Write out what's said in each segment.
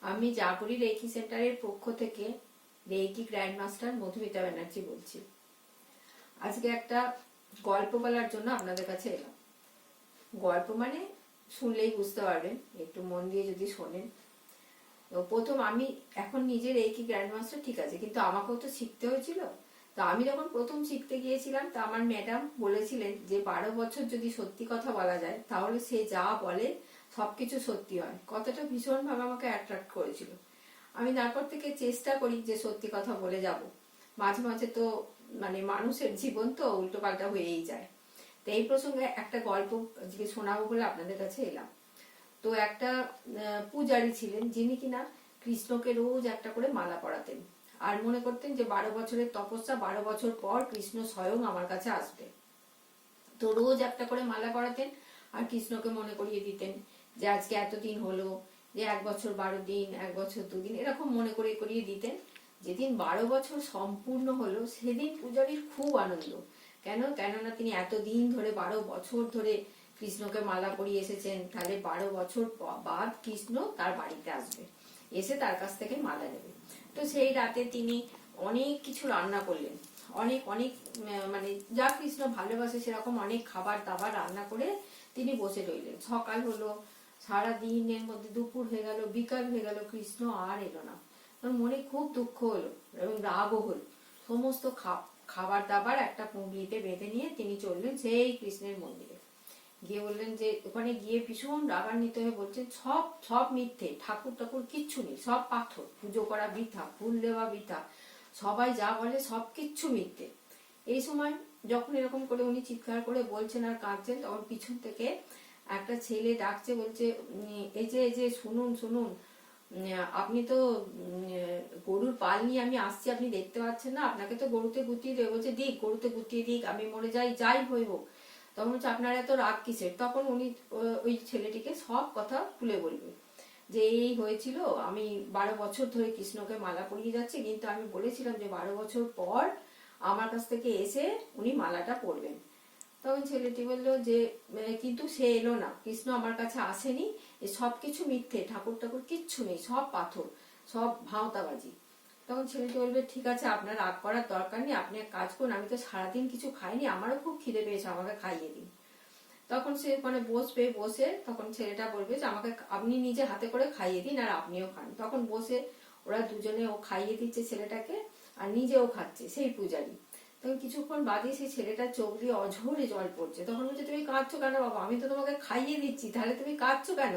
আমি জাপুরি রেকি সেন্টারের পক্ষ থেকে Reiki grand master Madhumita Banerjee বলছি। আজকে একটা গল্প বলার জন্য আপনাদের কাছে এলাম। গল্প মানে শুনলেই বুঝতে পারবেন, একটু মন দিয়ে যদি শোনেন। তো প্রথম আমি এখন নিজে রেকি গ্র্যান্ড মাস্টার ঠিক আছে, কিন্তু আমাকেও তো শিখতে হয়েছিল। তো আমি যখন প্রথম শিখতে গিয়েছিলাম, তা আমার ম্যাডাম বলেছিলেন যে 12 বছর যদি সত্যি কথা বলা যায় তাহলে সে যা বলে সবকিছু সত্যি হয়। কথাটা ভীষণভাবে আমাকে অ্যাট্রাক্ট করেছিল। আমি তারপর থেকে চেষ্টা করি যে সত্যি কথা বলে যাব। মাঝে মাঝে তো মানে মানুষের জীবন তো উল্টো পাল্টা হয়েই যায়। তো এই প্রসঙ্গে একটা গল্প আজকে শোনাবো বলে আপনাদের কাছে এলাম। তো একটা পূজারী ছিলেন, যিনি কিনা কৃষ্ণকে রোজ একটা করে মালা পরাতেন আর মনে করতেন যে 12 বছরের তপস্যা, 12 বছর পর কৃষ্ণ স্বয়ং আমার কাছে আসবে। তো রোজ একটা করে মালা পরাতেন আর কৃষ্ণকে মনে করিয়ে দিতেন যে আজকে এতদিন হলো, যে 1 বছর 12 দিন, 1 বছর 2 দিন, এরকম মনে করিয়ে দিতেন। যেদিন 12 বছর সম্পূর্ণ হলো সেদিন পূজারীর খুব আনন্দ। কেননা তিনি এতদিন ধরে 12 বছর ধরে কৃষ্ণকে মালা পরিয়ে এসেছেন, তাহলে 12 বছর বাদ কৃষ্ণ তার বাড়িতে আসবে, এসে তার কাছ থেকে মালা নেবে। তো সেই রাতে তিনি অনেক কিছু রান্না করলেন, অনেক অনেক মানে যা কৃষ্ণ ভালোবাসে সেরকম অনেক খাবার দাবার রান্না করে তিনি বসে রইলেন। সকাল হলো, সারা দিনের মধ্যে দুপুর হয়ে গেল, বিকাল হয়ে গেল, কৃষ্ণ আর এলো না। ওর মনে খুব দুঃখ হলো এবং রাগও হলো। সমস্ত খাবার দাবার একটা পুঁটলিতে বেঁধে নিয়ে তিনি চললেন সেই কৃষ্ণের মন্দিরে। গিয়ে বললেন যে ওখানে গিয়ে ভীষণ রাগান্বিত হয়ে বলছেন সব সব মিথ্যে, ঠাকুর কিচ্ছু নেই, সব পাথর, পুজো করা বৃথা, ফুল দেওয়া বৃথা, সবাই যা বলে সব কিচ্ছু মিথ্যে। এই সময় যখন এরকম করে উনি চিৎকার করে বলছেন আর কাঁদছেন, তখন পিছন থেকে একটা ছেলে ডাকছে, বলছে এই যে শুনুন শুনুন, আপনি তো গরুর পাল নিয়ে আমি আসছি, আপনি দেখতে পাচ্ছেন না? আপনাকে তো গরুতে গুটিয়ে দেবে। বলছে দিক, গরুতে গুটিয়ে দিক, আমি মরে যাই, যাই হই হোক। তখন হচ্ছে আপনার এত রাগ কিসের? তখন উনি ওই ছেলেটিকে সব কথা খুলে বলবে যে এই হয়েছিল, আমি 12 বছর ধরে কৃষ্ণকে মালা পরিয়ে যাচ্ছি, কিন্তু আমি বলেছিলাম যে 12 বছর পর আমার কাছ থেকে এসে উনি মালাটা পরবেন। তখন ছেলেটি বলল যে কিন্তু সে এলো না, কৃষ্ণ আমার কাছে আসেনি, এ সবকিছু মিথ্যে, ঠাকুর কিচ্ছু নেই, সব পাথর, সব ভাঁওতাবাজি। তখন ছেলেটি বলবে ঠিক আছে, আপনার রাগ করার দরকার নেই, আপনি এক কাজ করুন, আমি তো সারাদিন কিছু খাইনি, আমারও খুব খিদে পেয়েছে, আমাকে খাইয়ে দিন। তখন সে মানে বসে তখন ছেলেটা বলবে যে আমাকে আপনি নিজে হাতে করে খাইয়ে দিন আর আপনিও খান। তখন বসে ওরা দুজনে, ও খাইয়ে দিচ্ছে ছেলেটাকে আর নিজেও খাচ্ছে সেই পূজারী। তখন কিছুক্ষণ বাদে সেই ছেলেটার চোখ দিয়ে অঝরে জল পড়ছে। তখন বলছে তুমি কাঁদছো কেন বাবা? আমি তো তোমাকে খাইয়ে দিচ্ছি, তাহলে তুমি কাঁদছো কেন?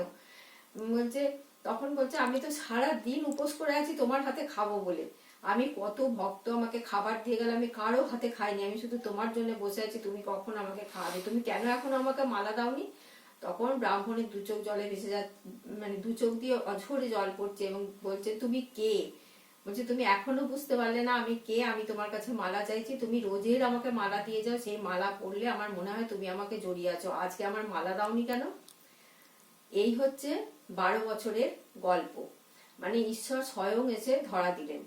বলছে, তখন বলছে আমি তো সারা দিন উপোস করে আছি তোমার হাতে খাবো বলে। আমি কত ভক্ত আমাকে খাবার দিয়ে গেল, আমি কারো হাতে খাইনি, আমি শুধু তোমার জন্য বসে আছি, তুমি কখন আমাকে খাওয়াবে, তুমি কেন এখন আমাকে মালা দাওনি? তখন ব্রাহ্মণের 2 চোখ জলে ভেসে যা, মানে 2 চোখ দিয়ে অঝরে জল পড়ছে এবং বলছে তুমি কে? বলছে তুমি এখনো বুঝতে পারলে না আমি কে? আমি তোমার কাছে মালা চাইছি, তুমি রোজের আমাকে মালা দিয়ে যাও, সেই মালা পড়লে আমার মনে হয় তুমি আমাকে জড়িয়ে আছো, আজকে আমার মালা দাওনি কেন? এই হচ্ছে 12 বছরের গল্প। মানে ঈশ্বর স্বয়ং এসে ধরা দিলেন।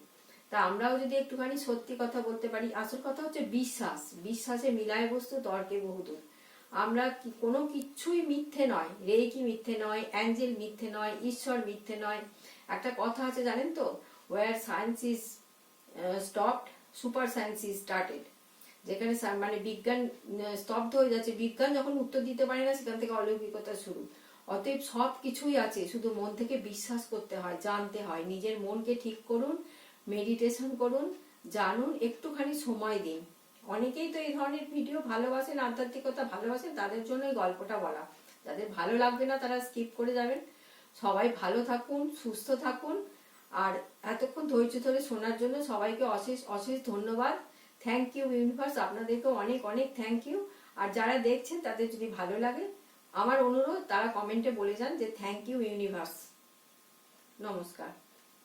তা আমরাও যদি একটুখানি সত্যি কথা বলতে পারি, আসল কথা হচ্ছে বিশ্বাস, বিশ্বাসে মিলায় বস্তু তর্কে বহুদূর। আমরা কোনো কিছুই মিথ্যে নয়, রেকি মিথ্যে নয়, অ্যাঞ্জেল মিথ্যে নয়, ঈশ্বর মিথ্যে নয়। একটা কথা আছে জানেন তো, war science is stopped, super science is started. যেখানে মানে বিজ্ঞান স্তব্ধ হয়ে যাচ্ছে, বিজ্ঞান যখন উত্তর দিতে পারে না, সেখান থেকে অলৌকিকতা শুরু। অতএব সব কিছুই আছে, শুধু মন থেকে বিশ্বাস করতে হয়, জানতে হয়। নিজের মনকে ঠিক করুন, মেডিটেশন করুন, জানুন, একটুখানি সময় দিন। অনেকেই তো এই ধরনের ভিডিও ভালোবাসেন, আধ্যাত্মিকতা ভালোবাসেন, তাদের জন্য এই গল্পটা বলা। যাদের ভালো লাগবে না তারা স্কিপ করে যাবেন। সবাই ভালো থাকুন, সুস্থ থাকুন। আর এতক্ষণ ধৈর্য ধরে শোনার জন্য সবাইকে অশেষ অশেষ ধন্যবাদ। থ্যাংক ইউ ইউনিভার্স, আপনাদেরকে অনেক অনেক থ্যাংক ইউ। আর যারা দেখছেন তাদের যদি ভালো লাগে, আমার অনুরোধ তারা কমেন্টে বলে যান যে থ্যাংক ইউ ইউনিভার্স। নমস্কার।